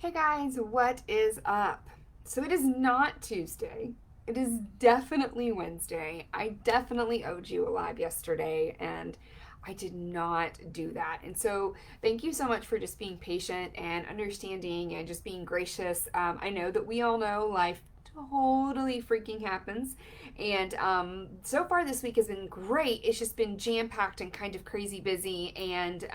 Hey guys, what is up? So it is not Tuesday. It is definitely Wednesday. I definitely owed you a live yesterday and I did not do that. And so thank you so much for just being patient and understanding and just being gracious. I know that we all know life totally freaking happens. And so far this week has been great. It's just been jam packed and kind of crazy busy. And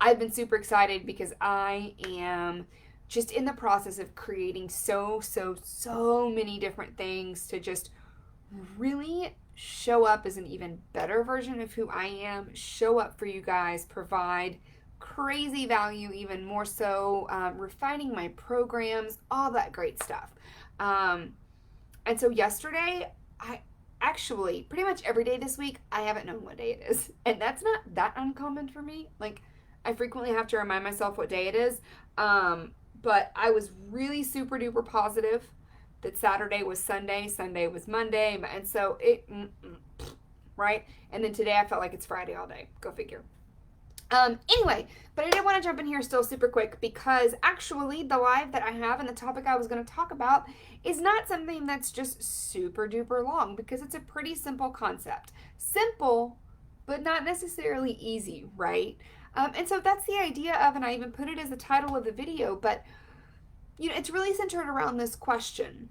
I've been super excited because I am just in the process of creating so many different things to just really show up as an even better version of who I am, show up for you guys, provide crazy value, even more so, refining my programs, all that great stuff. Um, and so yesterday, I actually, pretty much every day this week, I haven't known what day it is. And that's not that uncommon for me. Like, I frequently have to remind myself what day it is. But I was really super duper positive that Saturday was Sunday, Sunday was Monday. And so right? And then today I felt like it's Friday all day. Go figure. Anyway, but I did want to jump in here still super quick because actually the live that I have and the topic I was going to talk about is not something that's just super duper long because it's a pretty simple concept. Simple, but not necessarily easy, right? And so that's the idea of, and I even put it as the title of the video, but it's really centered around this question.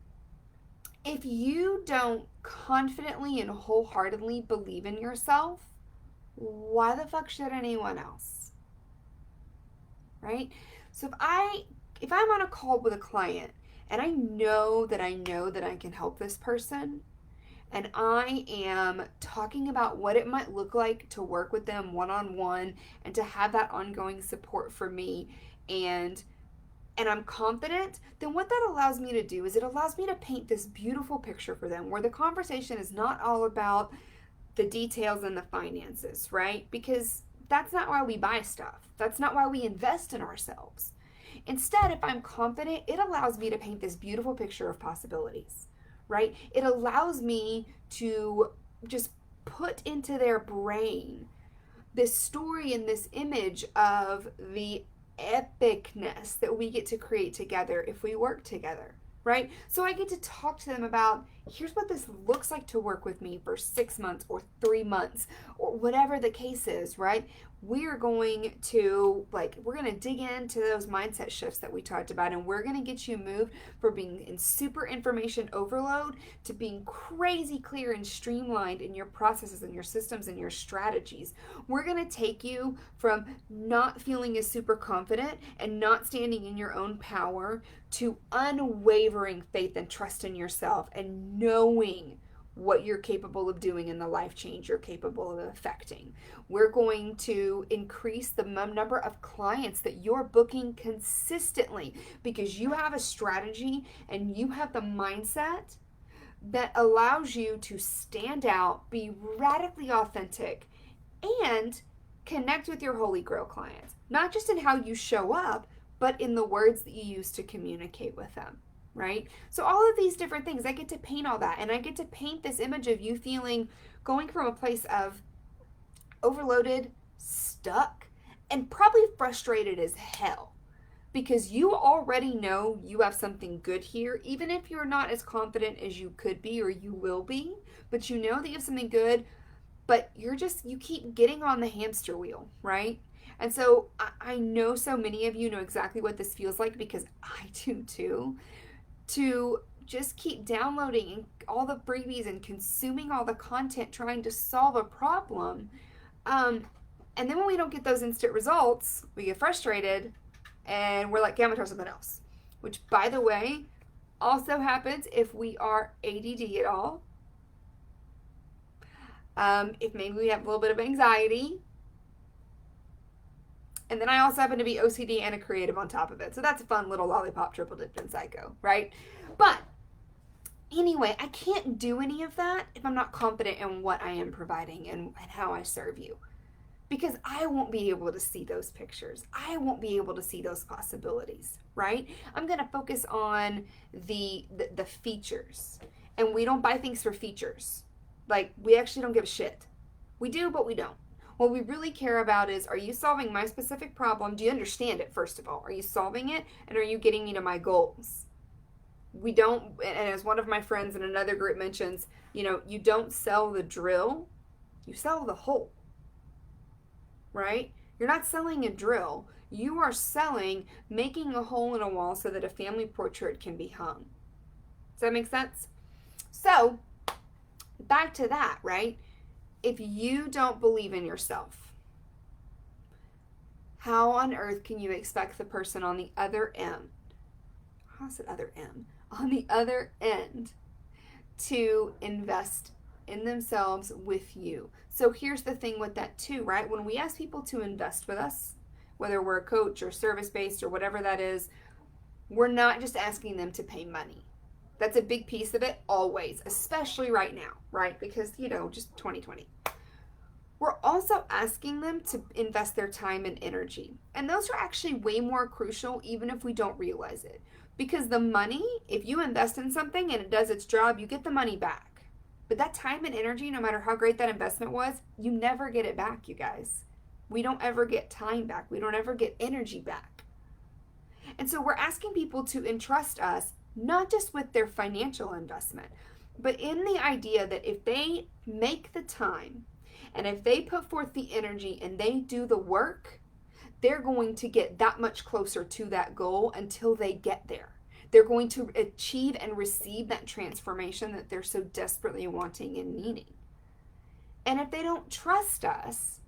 If you don't confidently and wholeheartedly believe in yourself, why the fuck should anyone else? Right? So if I'm on a call with a client and I know that I can help this person and I am talking about what it might look like to work with them one-on-one and to have that ongoing support for me and I'm confident, then what that allows me to do is it allows me to paint this beautiful picture for them where the conversation is not all about the details and the finances, right? Because that's not why we buy stuff. That's not why we invest in ourselves. Instead, if I'm confident, it allows me to paint this beautiful picture of possibilities, right? It allows me to just put into their brain this story and this image of the epicness that we get to create together if we work together, right? So I get to talk to them about here's what this looks like to work with me for 6 months or 3 months or whatever the case is, right? We're going to dig into those mindset shifts that we talked about and we're going to get you moved from being in super information overload to being crazy clear and streamlined in your processes and your systems and your strategies. We're going to take you from not feeling as super confident and not standing in your own power to unwavering faith and trust in yourself and knowing what you're capable of doing in the life change you're capable of affecting. We're going to increase the number of clients that you're booking consistently because you have a strategy and you have the mindset that allows you to stand out, be radically authentic, and connect with your Holy Grail clients. Not just in how you show up, but in the words that you use to communicate with them, right? So all of these different things, I get to paint all that. And I get to paint this image of you going from a place of overloaded, stuck, and probably frustrated as hell. Because you already know you have something good here, even if you're not as confident as you could be or you will be, but you know that you have something good, but you keep getting on the hamster wheel, right? And so I know so many of you know exactly what this feels like because I do too. To just keep downloading all the freebies and consuming all the content trying to solve a problem. And then when we don't get those instant results, we get frustrated and we're like, okay, I'm gonna try something else. Which, by the way, also happens if we are ADD at all. If maybe we have a little bit of anxiety. And then I also happen to be OCD and a creative on top of it. So that's a fun little lollipop triple dipped in psycho, right? But anyway, I can't do any of that if I'm not confident in what I am providing and how I serve you. Because I won't be able to see those pictures. I won't be able to see those possibilities, right? I'm going to focus on the features. And we don't buy things for features. Like, we actually don't give a shit. We do, but we don't. What we really care about is, are you solving my specific problem? Do you understand it, first of all? Are you solving it? And are you getting me to my goals? We don't, and as one of my friends in another group mentions, you don't sell the drill, you sell the hole, right? You're not selling a drill. You are selling making a hole in a wall so that a family portrait can be hung. Does that make sense? So, back to that, right? If you don't believe in yourself, how on earth can you expect the person on the other end, how's it other end? On the other end to invest in themselves with you? So here's the thing with that too, right? When we ask people to invest with us, whether we're a coach or service-based or whatever that is, we're not just asking them to pay money. That's a big piece of it always, especially right now, right? Because, just 2020. We're also asking them to invest their time and energy. And those are actually way more crucial even if we don't realize it. Because the money, if you invest in something and it does its job, you get the money back. But that time and energy, no matter how great that investment was, you never get it back, you guys. We don't ever get time back. We don't ever get energy back. And so we're asking people to entrust us not just with their financial investment, but in the idea that if they make the time and if they put forth the energy and they do the work, they're going to get that much closer to that goal until they get there. They're going to achieve and receive that transformation that they're so desperately wanting and needing. And if they don't trust us,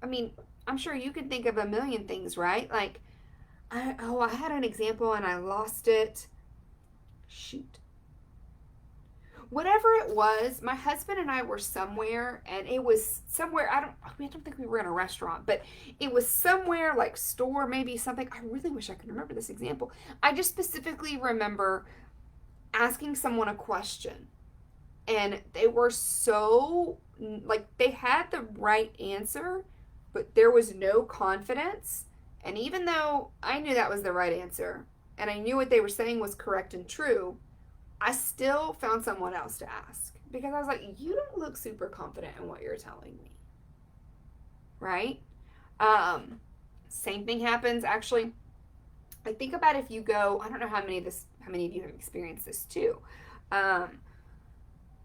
I'm sure you can think of a million things, right? Like, I had an example and I lost it. Shoot. Whatever it was, my husband and I were somewhere, and it was somewhere, I don't think we were in a restaurant, but it was somewhere like store, maybe something. I really wish I could remember this example. I just specifically remember asking someone a question, and they were so, like, they had the right answer, but there was no confidence. And even though I knew that was the right answer, and I knew what they were saying was correct and true, I still found someone else to ask. Because I was like, you don't look super confident in what you're telling me. Right? Same thing happens, actually. I think about if you go, I don't know how many of you have experienced this too.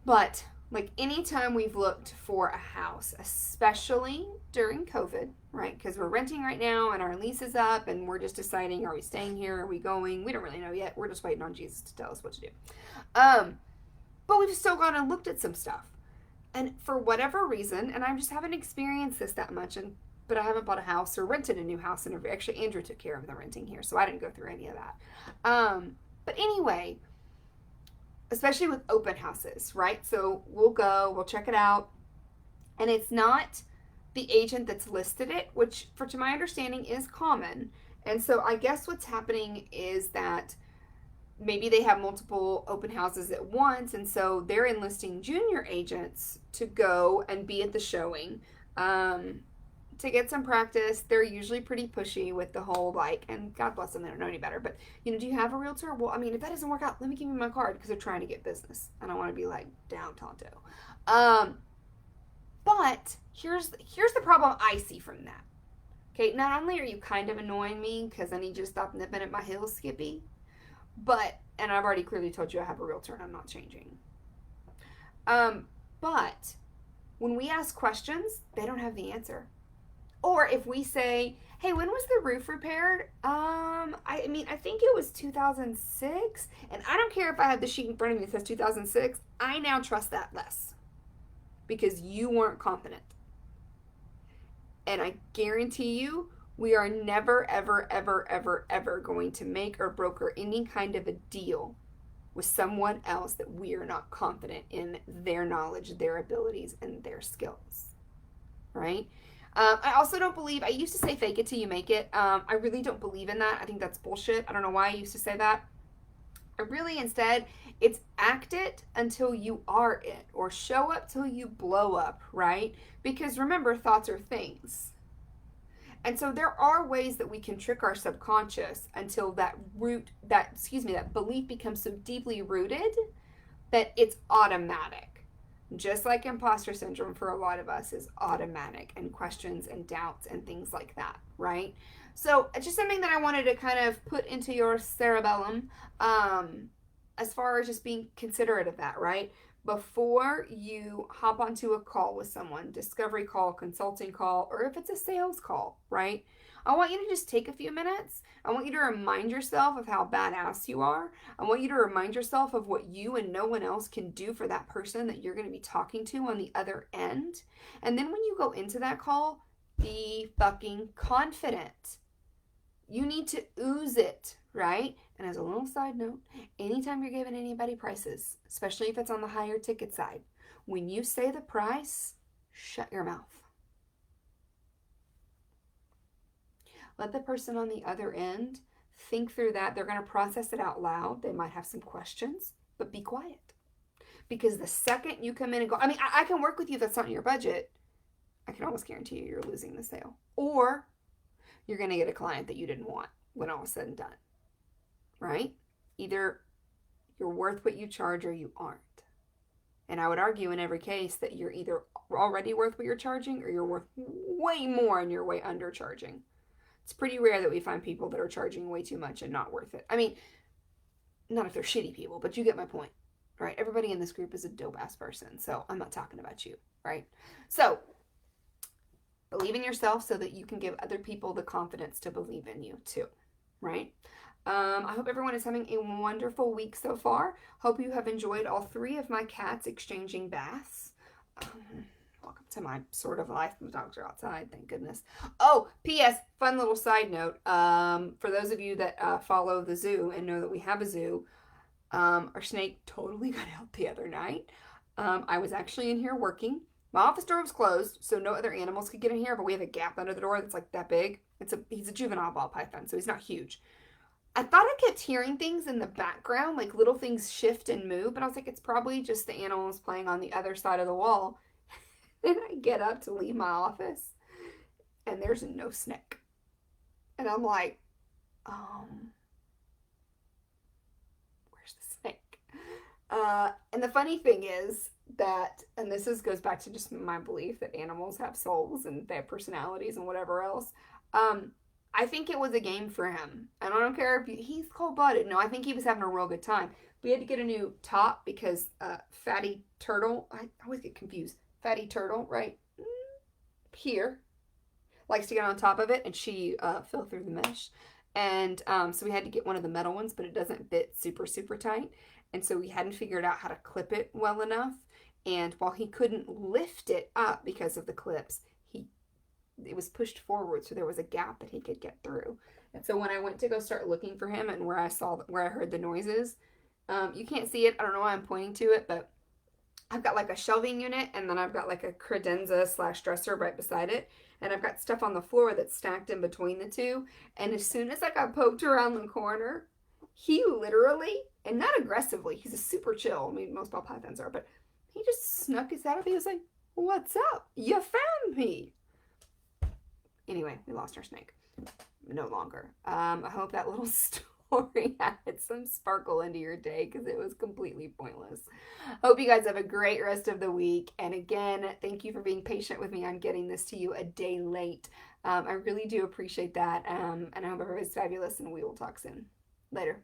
But like anytime we've looked for a house, especially during COVID, right? Because we're renting right now and our lease is up and we're just deciding, are we staying here? Are we going? We don't really know yet. We're just waiting on Jesus to tell us what to do. But we've still gone and looked at some stuff. And for whatever reason, and I just haven't experienced this that much, but I haven't bought a house or rented a new house. And actually, Andrew took care of the renting here, so I didn't go through any of that. But anyway, especially with open houses, right? So we'll check it out. And it's not the agent that's listed it, which to my understanding is common. And so I guess what's happening is that maybe they have multiple open houses at once. And so they're enlisting junior agents to go and be at the showing, to get some practice. They're usually pretty pushy with the whole, like, and God bless them, they don't know any better, but, do you have a realtor? Well, if that doesn't work out, let me give you my card, because they're trying to get business. I don't want to be like down Tonto. But here's the problem I see from that. Okay, not only are you kind of annoying me, because I need you to stop nipping at my heels, Skippy, and I've already clearly told you I have a realtor and I'm not changing. But when we ask questions, they don't have the answer. Or if we say, hey, when was the roof repaired? I think it was 2006. And I don't care if I have the sheet in front of me that says 2006. I now trust that less. Because you weren't confident. And I guarantee you, we are never, ever, ever, ever, ever going to make or broker any kind of a deal with someone else that we are not confident in their knowledge, their abilities, and their skills. Right? I also don't believe, I used to say fake it till you make it. I really don't believe in that. I think that's bullshit. I don't know why I used to say that. I really, instead, it's act it until you are it, or show up till you blow up, right? Because remember, thoughts are things. And so there are ways that we can trick our subconscious until that belief becomes so deeply rooted that it's automatic. just like imposter syndrome for a lot of us is automatic, and questions and doubts and things like that, right? So just something that I wanted to kind of put into your cerebellum, as far as just being considerate of that, right? Before you hop onto a call with someone, discovery call, consulting call, or if it's a sales call, right? I want you to just take a few minutes. I want you to remind yourself of how badass you are. I want you to remind yourself of what you and no one else can do for that person that you're going to be talking to on the other end. And then when you go into that call, be fucking confident. You need to ooze it, right? And as a little side note, anytime you're giving anybody prices, especially if it's on the higher ticket side, when you say the price, shut your mouth. Let the person on the other end think through that. They're going to process it out loud. They might have some questions, but be quiet. Because the second you come in and go, I mean, I can work with you if that's not in your budget. I can almost guarantee you you're losing the sale. Or you're going to get a client that you didn't want when all is said and done. Right? Either you're worth what you charge or you aren't. And I would argue in every case that you're either already worth what you're charging or you're worth way more and you're way undercharging. It's pretty rare that we find people that are charging way too much and not worth it. I mean, not if they're shitty people, but you get my point, right? Everybody in this group is a dope ass person, so I'm not talking about you, right? So, believe in yourself so that you can give other people the confidence to believe in you too, right? I hope everyone is having a wonderful week so far. Hope you have enjoyed all 3 of my cats exchanging baths. Welcome to my sort of life. The dogs are outside, thank goodness. Oh, P.S. Fun little side note. For those of you that follow the zoo and know that we have a zoo, our snake totally got out the other night. I was actually in here working. My office door was closed, so no other animals could get in here, but we have a gap under the door that's like that big. He's a juvenile ball python, so he's not huge. I thought I kept hearing things in the background, like little things shift and move, but I was like, it's probably just the animals playing on the other side of the wall. Then I get up to leave my office, and there's no snake. And I'm like, where's the snake? And the funny thing is that, and goes back to just my belief that animals have souls and they have personalities and whatever else. I think it was a game for him. And I don't care if he's cold-blooded. No, I think he was having a real good time. We had to get a new top because Fatty Turtle, I always get confused. Fatty Turtle, right here, likes to get on top of it, and she fell through the mesh. And so we had to get one of the metal ones, but it doesn't fit super, super tight. And so we hadn't figured out how to clip it well enough. And while he couldn't lift it up because of the clips, it was pushed forward, so there was a gap that he could get through. And so when I went to go start looking for him and where I heard the noises, you can't see it. I don't know why I'm pointing to it, but I've got like a shelving unit, and then I've got like a credenza / dresser right beside it. And I've got stuff on the floor that's stacked in between the two. And as soon as I got poked around the corner, he literally, and not aggressively, he's a super chill. I mean, most ball pythons are, but he just snuck his head up. He was like, "What's up? You found me." Anyway, we lost our snake. No longer. I hope that little story added some sparkle into your day because it was completely pointless. Hope you guys have a great rest of the week. And again, thank you for being patient with me. I'm getting this to you a day late. I really do appreciate that. And I hope everybody's fabulous, and we will talk soon. Later.